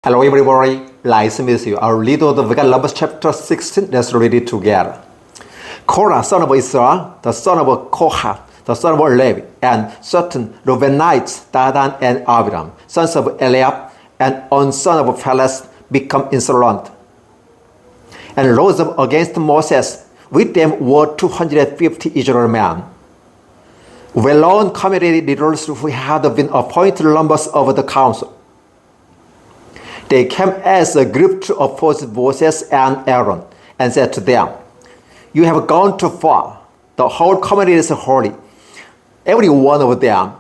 Hello everybody, nice to meet you. I'll read the book of Numbers chapter 16. Let's read it together. Korah, son of Israel, the son of Kohath, the son of Levi, and certain Reubenites, Dadan and Abiram, sons of Eliab, and On son of Phares, become insolent, and rose up against Moses. With them were 250 Israel men, well-known community leaders who had been appointed members of the council. They came as a group to oppose Moses and Aaron and said to them, "You have gone too far. The whole community is holy, every one of them,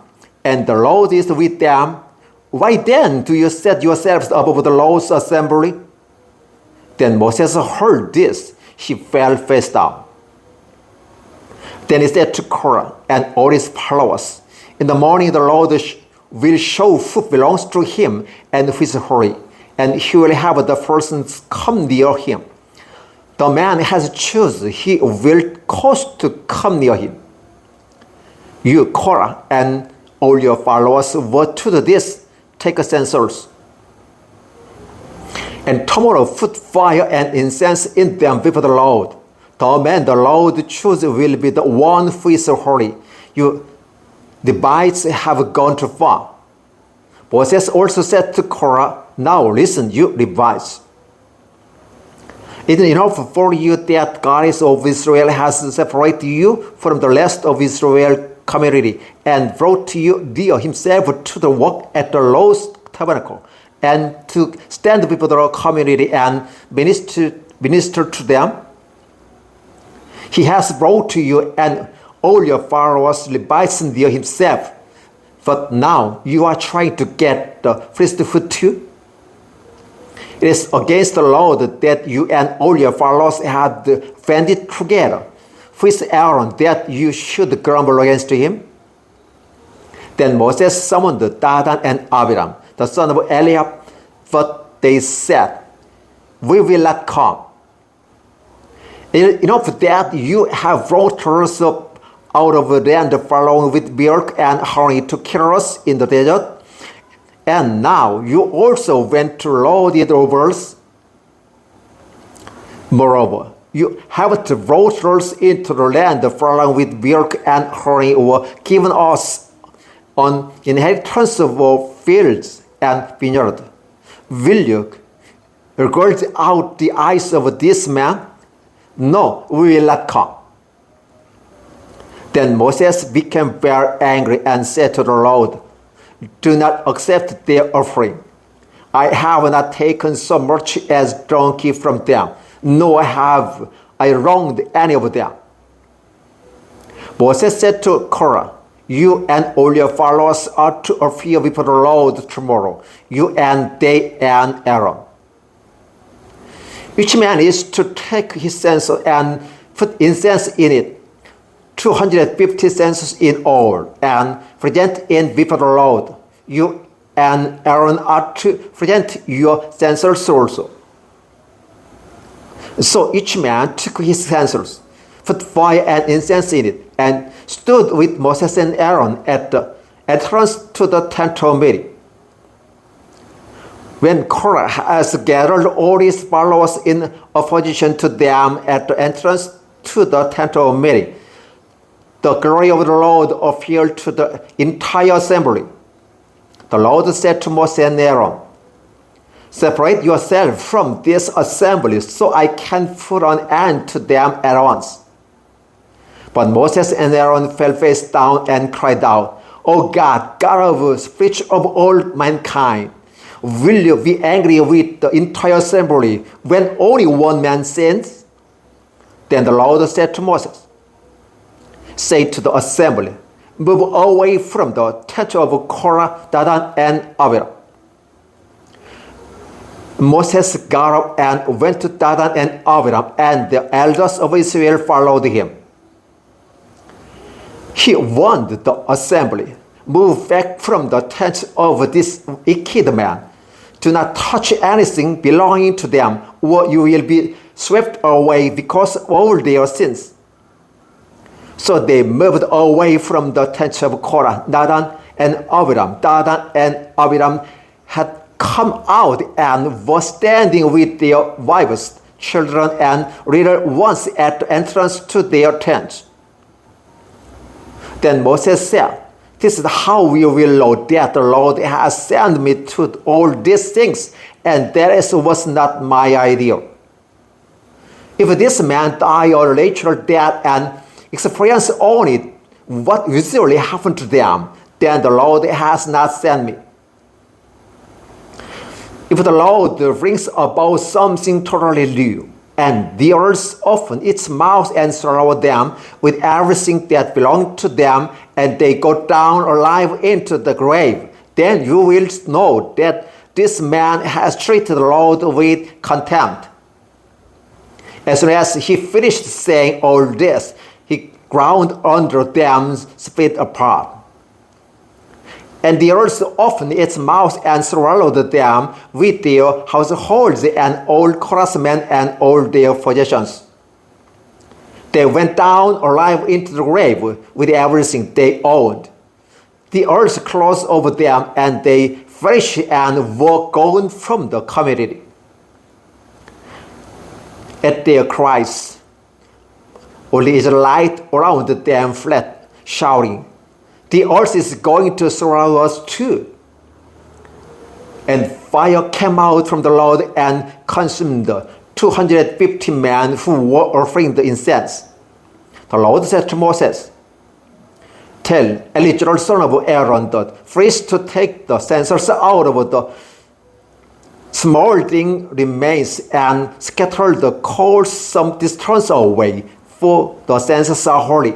and the Lord is with them. Why then do you set yourselves above the Lord's assembly?" Then Moses heard this. He fell face down. Then he said to Korah and all his followers, "In the morning the Lord will show who belongs to him and who is holy, and he will have the persons come near him. The man has chosen, he will cause to come near him. You, Korah, and all your followers were to do this. Take censers, and tomorrow put fire and incense in them before the Lord. The man the Lord chooses will be the one who is holy. You Levites have gone too far." Moses also said to Korah, "Now listen, you Levites. It is enough for you that God of Israel has separated you from the rest of Israel community and brought you near himself to the work at the Lord's tabernacle and to stand before the community and minister to them. He has brought to you and all your followers Levites near himself. But now you are trying to get the priesthood too. It is against the Lord that you and all your followers have banded together. Who is Aaron that you should grumble against him?" Then Moses summoned Dadan and Abiram, the son of Eliab, but they said, "We will not come. Enough that you have brought us up out of the land flowing with milk and honey to kill us in the desert. And now you also went to lord it over us. Moreover, you haven't brought us into the land flowing with milk and honey or given us an inheritance of fields and vineyards. Will you gouge out the eyes of this man? No, we will not come." Then Moses became very angry and said to the Lord, "Do not accept their offering. I have not taken so much as donkey from them, nor have I wronged any of them." Moses said to Korah, "You and all your followers are to appear before the Lord tomorrow, you and they and Aaron. Each man is to take his censer and put incense in it, 250 censers in all, and present it before the Lord. You and Aaron are to present your censers also." So each man took his censers, put fire and incense in it, and stood with Moses and Aaron at the entrance to the tent of meeting. When Korah has gathered all his followers in opposition to them at the entrance to the tent of meeting, the glory of the Lord appeared to the entire assembly. The Lord said to Moses and Aaron, "Separate yourself from this assembly so I can put an end to them at once." But Moses and Aaron fell face down and cried out, "O God, God of speech of all mankind, will you be angry with the entire assembly when only one man sins?" Then the Lord said to Moses, "Say to the assembly, move away from the tent of Korah, Dadan, and Abiram." Moses got up and went to Dadan and Abiram, and the elders of Israel followed him. He warned the assembly, "Move back from the tent of this wicked man. Do not touch anything belonging to them, or you will be swept away because of all their sins." So they moved away from the tent of Korah, Dadan, and Abiram. Dadan and Abiram had come out and were standing with their wives, children, and little ones at the entrance to their tents. Then Moses said, "This is how we will know that the Lord has sent me to all these things, and that was not my idea. If this man die or natural death and experience only what usually happened to them, then the Lord has not sent me. If the Lord brings about something totally new, and the earth opens its mouth and swallows them with everything that belongs to them, and they go down alive into the grave, then you will know that this man has treated the Lord with contempt." As soon as he finished saying all this, he ground under them, split apart. And the earth opened its mouth and swallowed them with their households and all craftsmen and all their possessions. They went down alive into the grave with everything they owned. The earth closed over them, and they perished and were gone from the community. At their cries, all the Israelites around them fled, shouting, "The earth is going to swallow us too." And fire came out from the Lord and consumed the 250 men who were offering the incense. The Lord said to Moses, "Tell Eleazar son of Aaron the priest to take the censers out of the smoldering remains and scatter the coals some distance away, for the censers are holy."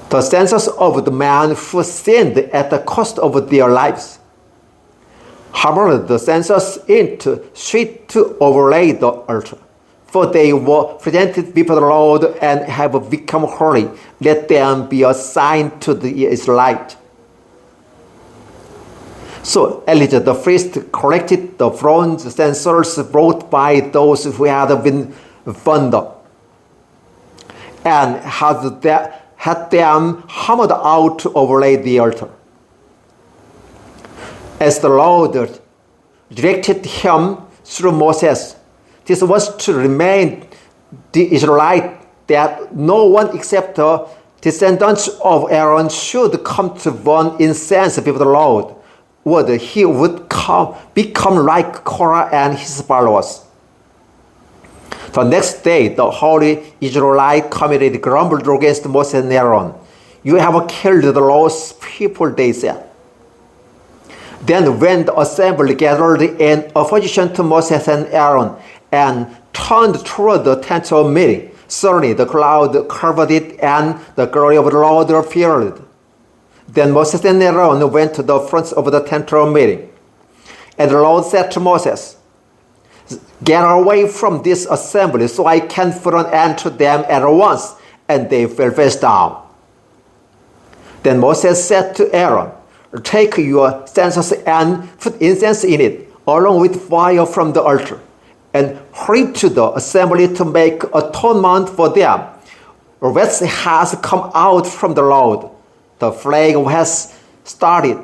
The censers of the men who sinned at the cost of their lives hammered the censers into sheet to overlay the altar, for they were presented before the Lord and have become holy. Let them be a sign to the Israelites. So Eleazar the priest collected the bronze censers brought by those who had been burned up, and had them hammered out to overlay the altar, as the Lord directed him through Moses. This was to remind the Israelites that no one except the descendants of Aaron should come to burn incense before the Lord, or he would become like Korah and his followers. The next day, the holy Israelite community grumbled against Moses and Aaron. "You have killed the Lord's people," they said. Then when the assembly gathered in opposition to Moses and Aaron and turned toward the tent of meeting, suddenly the cloud covered it, and the glory of the Lord appeared. Then Moses and Aaron went to the front of the tent of meeting. And the Lord said to Moses, "Get away from this assembly, so I can put an end to them at once." And they fell face down. Then Moses said to Aaron, "Take your censers and put incense in it, along with fire from the altar, and hurry to the assembly to make atonement for them. Wrath has come out from the Lord. The plague has started."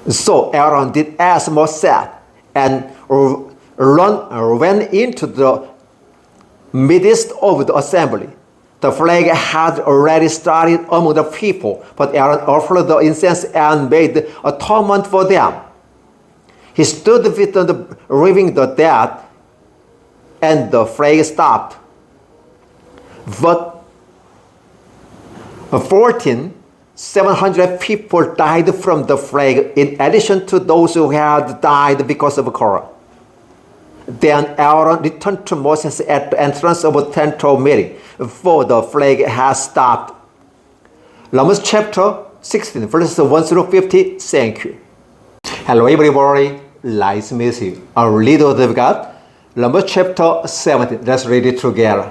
So Aaron did as Moses said, and ran into the midst of the assembly. The plague had already started among the people, but Aaron offered the incense and made atonement for them. He stood with the living the dead, and the plague stopped. But 700 people died from the plague, in addition to those who had died because of Korah. Then Aaron returned to Moses at the entrance of the tent of meeting, for the plague has stopped. Romans chapter 16, verses 1 through 50. Thank you. Hello everybody, nice to meet you. Our leader of God, Romans chapter 17. Let's read it together.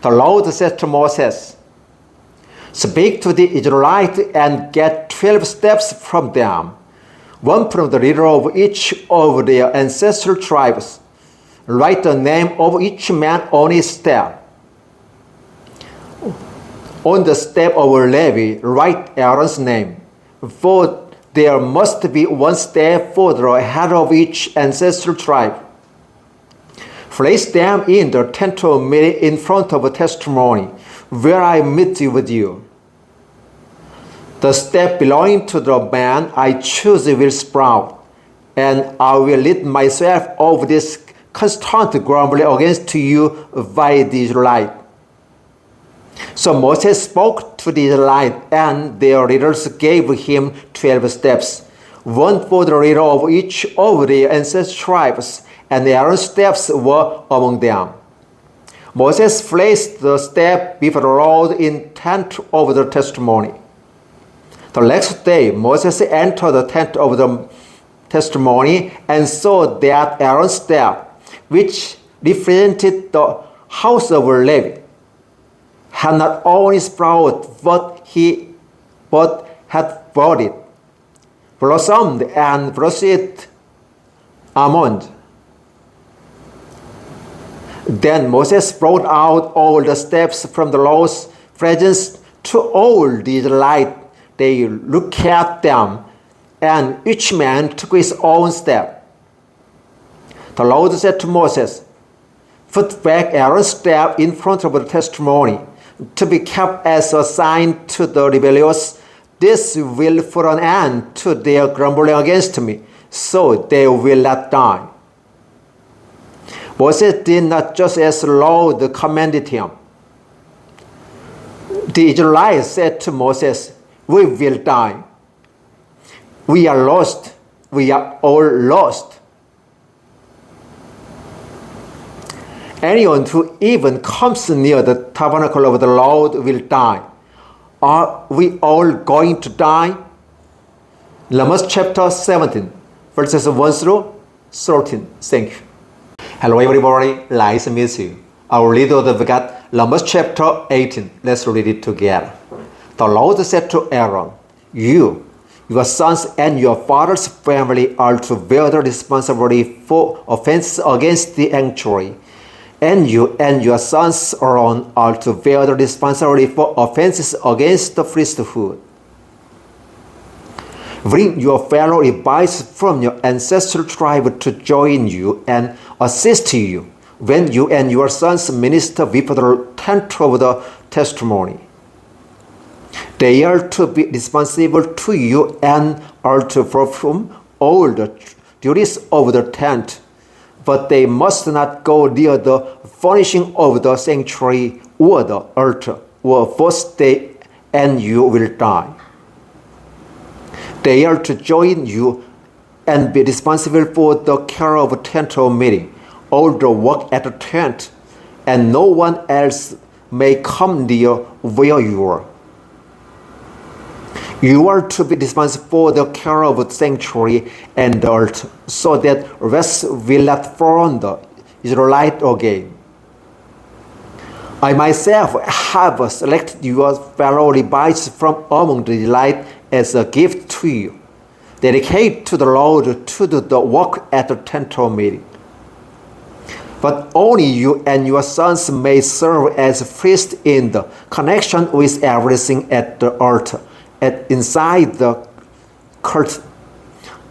The Lord said to Moses, "Speak to the Israelites and get 12 steps from them, one from the leader of each of their ancestral tribes. Write the name of each man on his step. On the step of Levi, write Aaron's name, for there must be one step further ahead of each ancestral tribe. Place them in the tent of meeting in front of a testimony, where I meet with you. The step belonging to the man I choose will sprout, and I will lead myself over this constant grumbling against you by the Israelites. So Moses spoke to the Israelites, and their leaders gave him 12 steps, one for the leader of each of the ancestral tribes, and Aaron's steps were among them. Moses placed the step before the Lord in tent of the testimony. The next day, Moses entered the tent of the testimony and saw that Aaron's staff, which represented the house of Levi, had not only sprouted, but had budded, blossomed, and produced almonds. Then Moses brought out all the steps from the Lord's presence to all the Israelites. They looked at them, and each man took his own step. The Lord said to Moses, "Put back Aaron's staff in front of the testimony, to be kept as a sign to the rebellious. This will put an end to their grumbling against me, so they will not die." Moses did not just as the Lord commanded him. The Israelites said to Moses, "We will die. We are lost. We are all lost." Anyone who even comes near the tabernacle of the Lord will die. Are we all going to die? Numbers chapter 17, verses 1 through 13. Thank you. Hello everybody, nice to meet you. Our little we got Numbers chapter 18. Let's read it together. The Lord said to Aaron, "You, your sons, and your father's family are to bear the responsibility for offenses against the sanctuary, and you and your sons alone are to bear the responsibility for offenses against the priesthood. Bring your fellow Levites from your ancestral tribe to join you and assist you when you and your sons minister before the tent of the testimony. They are to be responsible to you and are to perform all the duties of the tent, but they must not go near the furnishing of the sanctuary or the altar, or first they and you will die. They are to join you and be responsible for the care of the tent of meeting, all the work at the tent, and no one else may come near where you are. You are to be responsible for the care of the sanctuary and the altar, so that rest will not fall on the Israelite again. I myself have selected your fellow Levites from among the Israelites as a gift to you, dedicated to the Lord to do the work at the tent of meeting. But only you and your sons may serve as priests in the connection with everything at the altar and inside the curtain.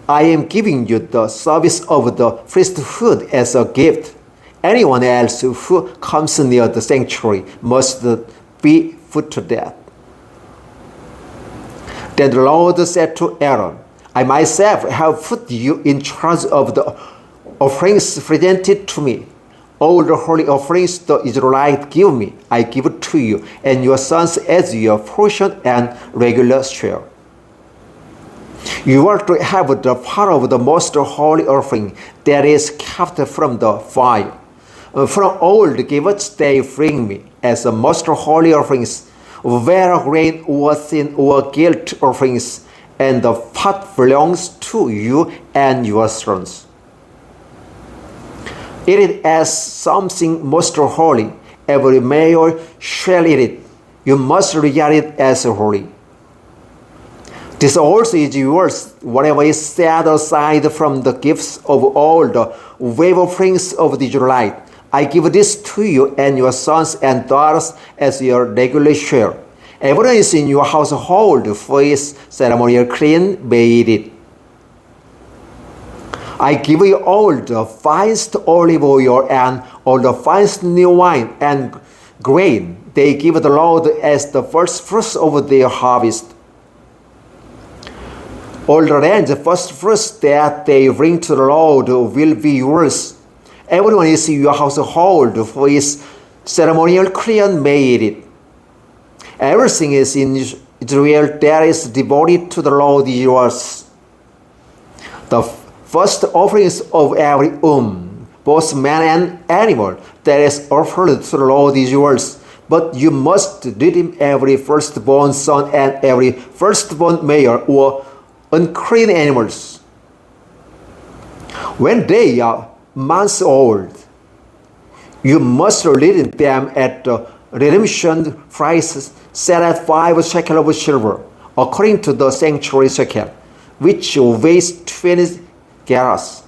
I am giving you the service of the priesthood as a gift. Anyone else who comes near the sanctuary must be put to death." Then the Lord said to Aaron, "I myself have put you in charge of the offerings presented to me. All the holy offerings the Israelites give me, I give to you and your sons as your portion and regular share. You are to have the part of the most holy offering that is kept from the fire. From all the gifts they bring me as the most holy offerings, whether grain or sin or guilt offerings, and the part belongs to you and your sons. Eat it as something most holy. Every male shall eat it. You must regard it as holy. This also is yours, whatever is set aside from the gifts of all the wave offerings of the Israelites. I give this to you and your sons and daughters as your regular share. Everyone is in your household who is ceremonial clean may eat it. I give you all the finest olive oil and all the finest new wine and grain. They give the Lord as the first fruits of their harvest. All the land's first fruits that they bring to the Lord will be yours. Everyone is in your household who is ceremonial clean may eat it. Everything is in Israel that is devoted to the Lord is yours. The first offerings of every womb, both man and animal, that is offered to the Lord is yours. But you must redeem every firstborn son and every firstborn male or unclean animals. When they are months old, you must redeem them at the redemption price set at 5 shekels of silver, according to the sanctuary shekel, which weighs 20 gerahs.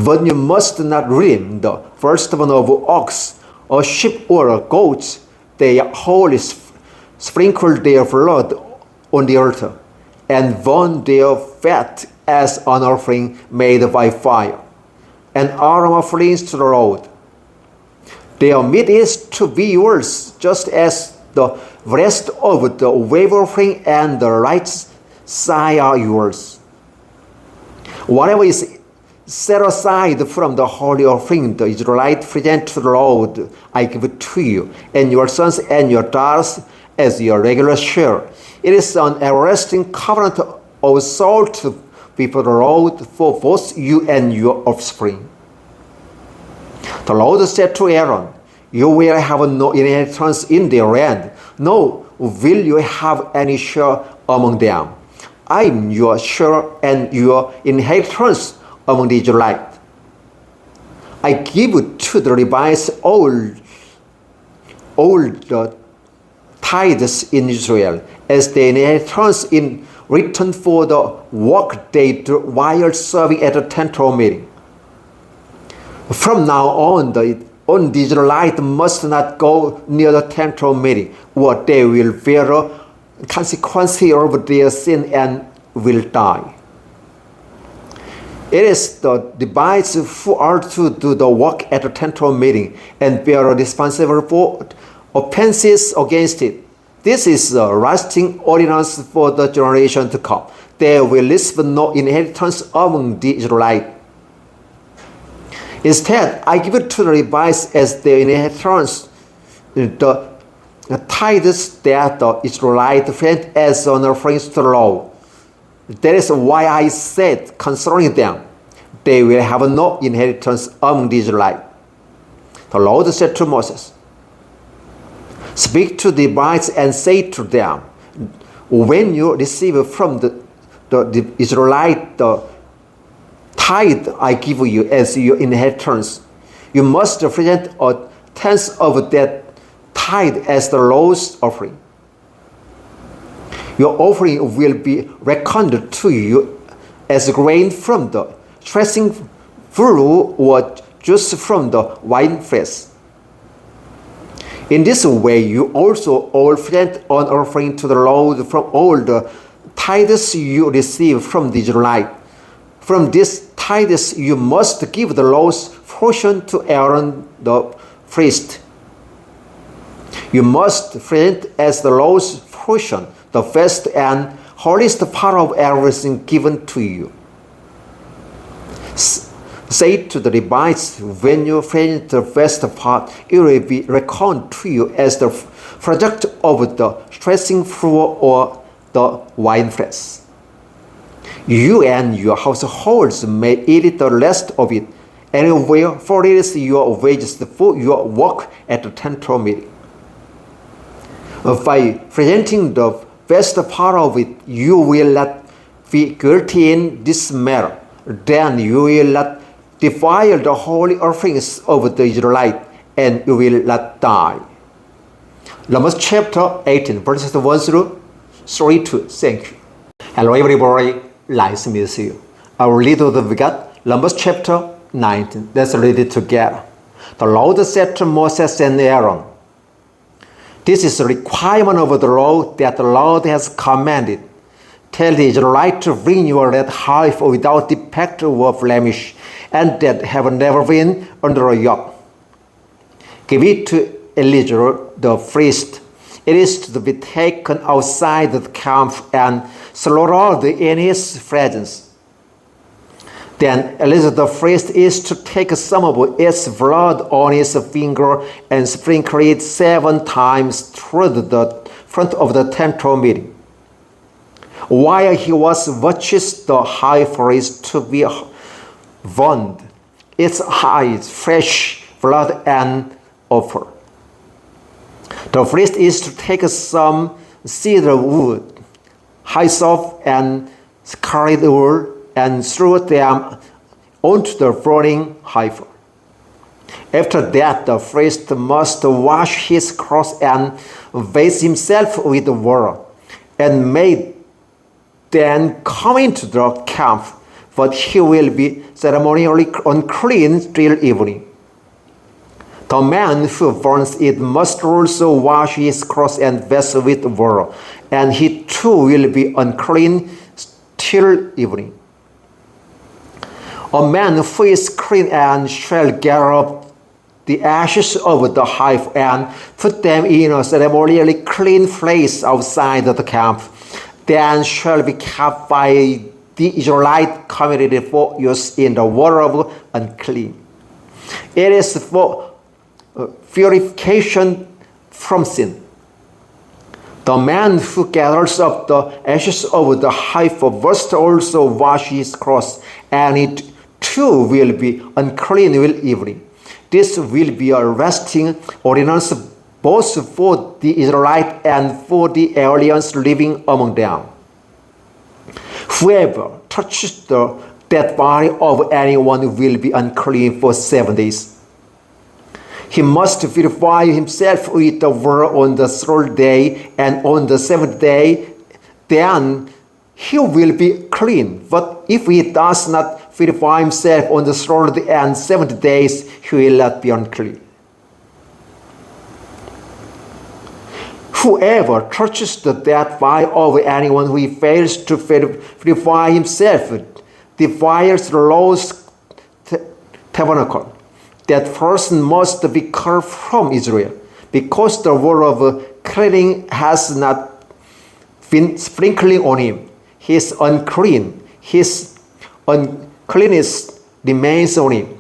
But you must not redeem the firstborn of ox, or sheep, or goats. They wholly sprinkle their blood on the altar, and burn their fat as an offering made by fire, an aroma offerings to the Lord. Their meat is to be yours, just as the rest of the wave offering and the right side are yours. Whatever is set aside from the holy offering the Israelites present to the Lord, I give it to you, and your sons and your daughters as your regular share. It is an everlasting covenant of salt before the Lord for both you and your offspring. The Lord said to Aaron, you will have no inheritance in their land, nor will you have any share among them. I am your share and your inheritance among the Israelites. I give to the Levites all the tithes in Israel as their inheritance in return for the work they do while serving at the temple meeting. From now on, the Israelites must not go near the temple meeting, or they will bear consequences of their sin and will die. It is the Levites who are to do the work at the temple meeting and bear responsible for offenses against it. This is a lasting ordinance for the generation to come. There will receive no inheritance among the Israelites. Instead, I give it to the Levites as their inheritance, the tithes that the Israelites sent as an offering to the Lord. That is why I said concerning them, they will have no inheritance among the Israelites. The Lord said to Moses, speak to the Levites and say to them, when you receive from the Israelite the tithe I give you as your inheritance, you must present a tenth of that tithe as the Lord's offering. Your offering will be reckoned to you as grain from the threshing floor or juice from the winepress. In this way, you also all present an offering to the Lord from all the tithes you receive from the Israelites. From these tithes you must give the Lord's portion to Aaron the priest. You must present as the Lord's portion the first and holiest part of everything given to you. Say to the Levites, when you present the first part, it will be reckoned to you as the product of the threshing floor or the winepress. You and your households may eat the rest of it anywhere, for it is your wages for your work at the temple meeting. By presenting the best part of it, you will not be guilty in this matter. Then you will not defile the holy offerings of the Israelites, and you will not die. Numbers chapter 18, verses 1 through 32. Thank you. Hello everybody, nice to meet you. Our little we got Numbers chapter 19. Let's read it together. The Lord said to Moses and Aaron, This is a requirement of the law that the Lord has commanded. Tell the Israelites to bring your red heifer without defect or blemish, and that have never been under a yoke. Give it to Elijah the priest. It is to be taken outside the camp and slaughtered in his presence. Then Elijah the priest is to take some of its blood on his finger and sprinkle it 7 times through the front of the tent of meeting. While he was watches, the heifer is to be burned, its eyes, fresh blood, and offer. The priest is to take some cedar wood, hyssop, and scarlet wool, and throw them onto the burning heifer. After that, the priest must wash his clothes and bathe himself with water, and may then come into the camp, but he will be ceremonially unclean till evening. The man who burns it must also wash his clothes and bathe with water, and he too will be unclean till evening. A man who is clean and shall gather up the ashes of the heifer and put them in a ceremonially clean place outside the camp, then shall be kept by the Israelite community for use in the water of unclean. It is for purification from sin. The man who gathers up the ashes of the heifer must also wash his clothes, and it too will be unclean till evening. This will be a resting ordinance both for the Israelites and for the aliens living among them. Whoever touches the dead body of anyone will be unclean for 7 days. He must purify himself with the water on the 3rd day, and on the 7th day, then he will be clean. But if he does not purify himself on the 3rd and 7th days, he will not be unclean. Whoever touches the dead body of anyone who fails to purify himself defiles the Lord's tabernacle. That person must be cut from Israel, because the word of cleansing has not been sprinkling on him. He is unclean. His uncleanness remains on him.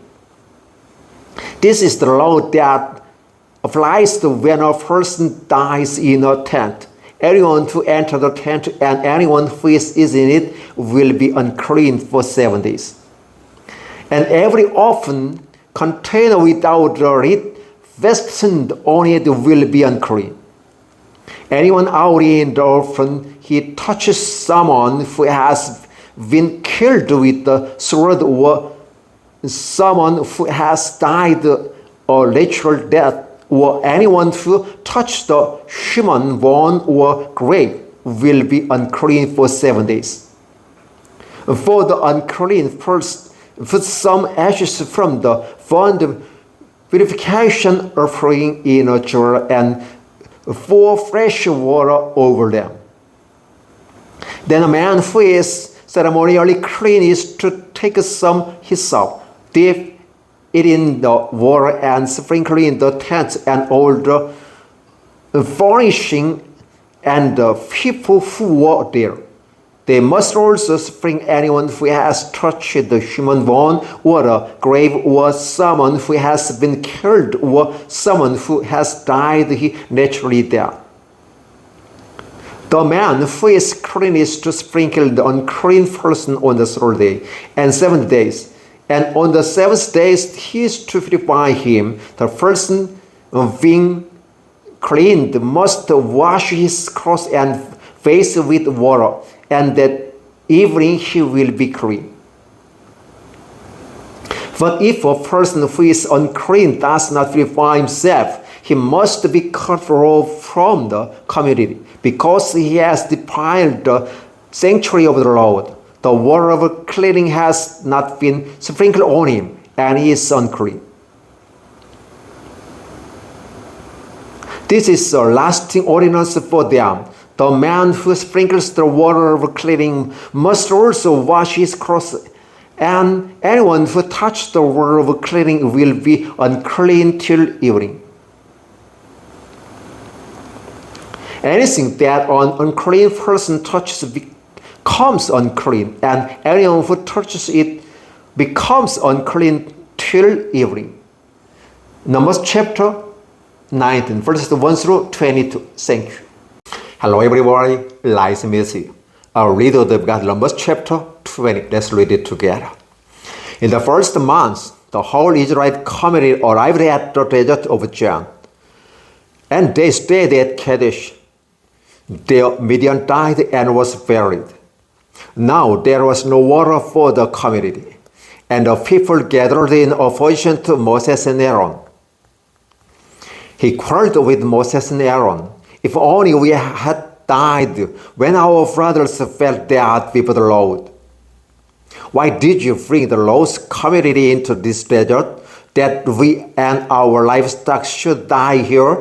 This is the law that applies to when a person dies in a tent. Anyone who enters the tent and anyone who is in it will be unclean for 7 days. And every open container without the lid fastened on it will be unclean. Anyone out in the open, he touches someone who has been killed with the sword, or someone who has died a natural death, or anyone who touched the human bone or grave will be unclean for 7 days. For the unclean person, put some ashes from the burnt purification offering in a jar and pour fresh water over them. Then a man who is ceremonially clean is to take some hyssop, dip it in the water, and sprinkle in the tent and all the furnishing and the people who were there. They must also sprinkle anyone who has touched the human bone or the grave, or someone who has been killed, or someone who has died naturally dead. The man who is clean is to sprinkle the unclean person on the 3rd day and 7th days. And on the 7th day he is to purify him. The person being cleaned must wash his clothes and face with water, and that evening he will be clean. But if a person who is unclean does not purify himself, he must be cut off from the community, because he has defiled the sanctuary of the Lord. The water of cleansing has not been sprinkled on him, and he is unclean. This is a lasting ordinance for them. The man who sprinkles the water of cleansing must also wash his clothes, and anyone who touches the water of cleansing will be unclean till evening. Anything that an unclean person touches becomes unclean, and anyone who touches it becomes unclean till evening. Numbers chapter 19, verses 1 through 22. Thank you. Hello everybody, Laismith. I'll read the God Numbers chapter 20. Let's read it together. In the first month, the whole Israelite community arrived at the desert of John, and they stayed at Kadesh. Their Midian died and was buried. Now there was no water for the community, and the people gathered in opposition to Moses and Aaron. He quarreled with Moses and Aaron. If only we had died when our brothers fell dead before the Lord. Why did you bring the lost community into this desert, that we and our livestock should die here?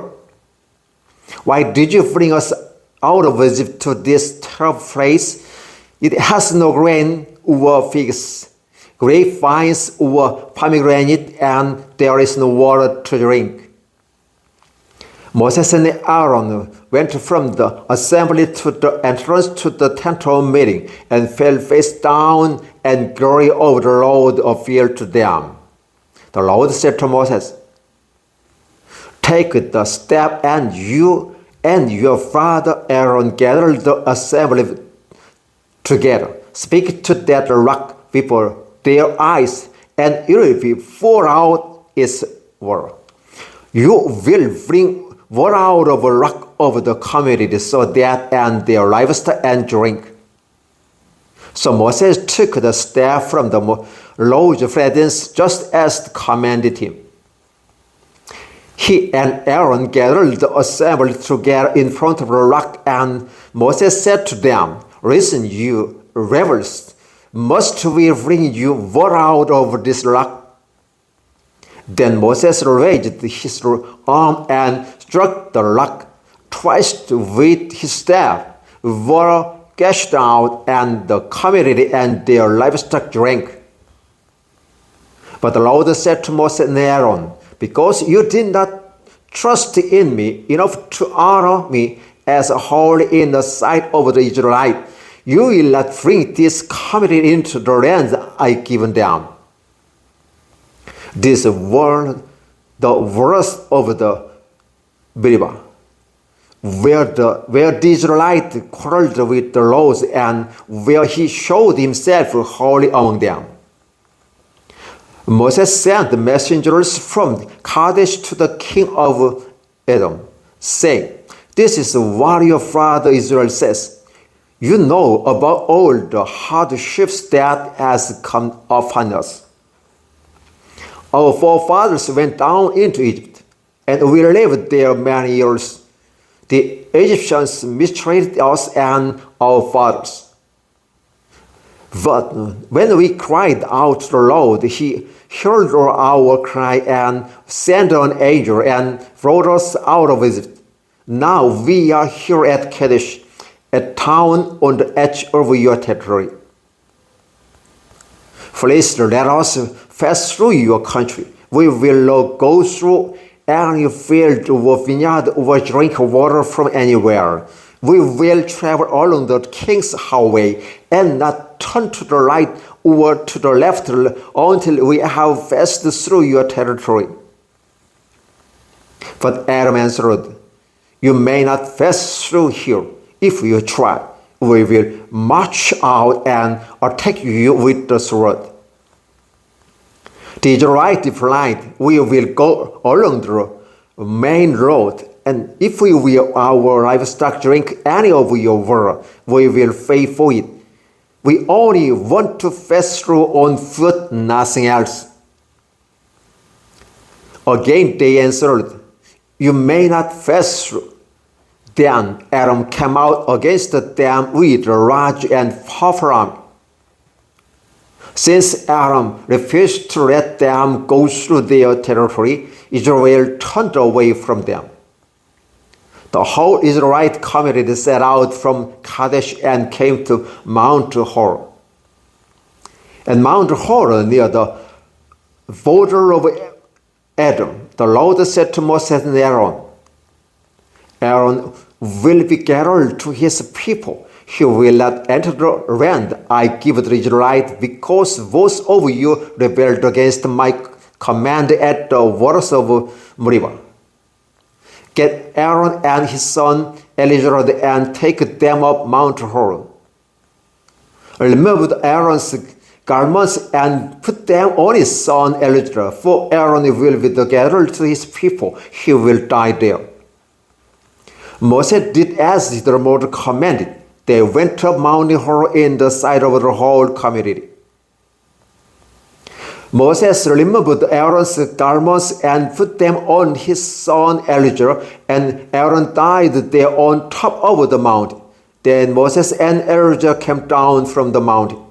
Why did you bring us out of Egypt to this terrible place? It has no grain or figs, grapevines or pomegranate, and there is no water to drink. Moses and Aaron went from the assembly to the entrance to the tent of meeting and fell face down, and glory of the Lord appeared to them. The Lord said to Moses, "Take the staff, and you and your father Aaron gather the assembly together. Speak to that rock before their eyes, and it will be pour out its water. You will bring water out of a rock over the community, so that and their livestock and drink." So Moses took the staff from the lodge fragrance, just as commanded him. He and Aaron gathered the assembly together in front of the rock, and Moses said to them, "Listen, you rebels, must we bring you water out of this rock?" Then Moses raised his arm and struck the rock twice with his staff. Water gushed out, and the community and their livestock drank. But the Lord said to Moses and Aaron, "Because you did not trust in me enough to honor me as holy in the sight of the Israelites, you will not bring this community into the land I given them." These were the words of the Meribah, where the Israelites quarreled with the Lord, and where he showed himself holy among them. Moses sent messengers from Kadesh to the king of Edom, saying, "This is what your father Israel says. You know about all the hardships that has come upon us. Our forefathers went down into Egypt, and we lived there many years. The Egyptians mistreated us and our fathers. But when we cried out to the Lord, he heard our cry and sent an angel and brought us out of Egypt. Now we are here at Kadesh, a town on the edge of your territory. Please let us pass through your country. We will not go through any field or vineyard or drink water from anywhere. We will travel along the king's highway and not turn to the right or to the left until we have passed through your territory." But Adam answered, "You may not pass through here. If you try, we will march out and attack you with the sword." The Israelites replied, "We will go along the main road, and if we will our livestock drink any of your water, we will pay for it. We only want to pass through on foot, nothing else." Again they answered, "You may not pass through." Then Adam came out against them with a large and powerful army. Since Adam refused to let them go through their territory, Israel turned away from them. The whole Israelite community set out from Kadesh and came to Mount Hor. At Mount Hor, near the border of Edom, the Lord said to Moses and Aaron, Aaron will be gathered to his people. He will not enter the land I give the Israelites, because both of you rebelled against my command at the waters of Meribah. Get Aaron and his son Eleazar and take them up Mount Hor. Remove Aaron's garments and put them on his son Eleazar, for Aaron will be gathered to his people. He will die there. Moses did as the Lord commanded. They went up Mount Hor in the sight of the whole community. Moses removed Aaron's garments and put them on his son Eleazar, and Aaron died there on top of the mountain. Then Moses and Eleazar came down from the mountain.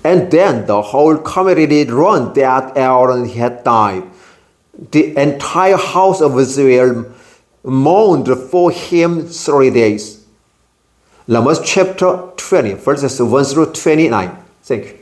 And then the whole community learned that Aaron had died. The entire house of Israel mourned for him 3 days. Numbers chapter 20, verses 1 through 29. Thank you.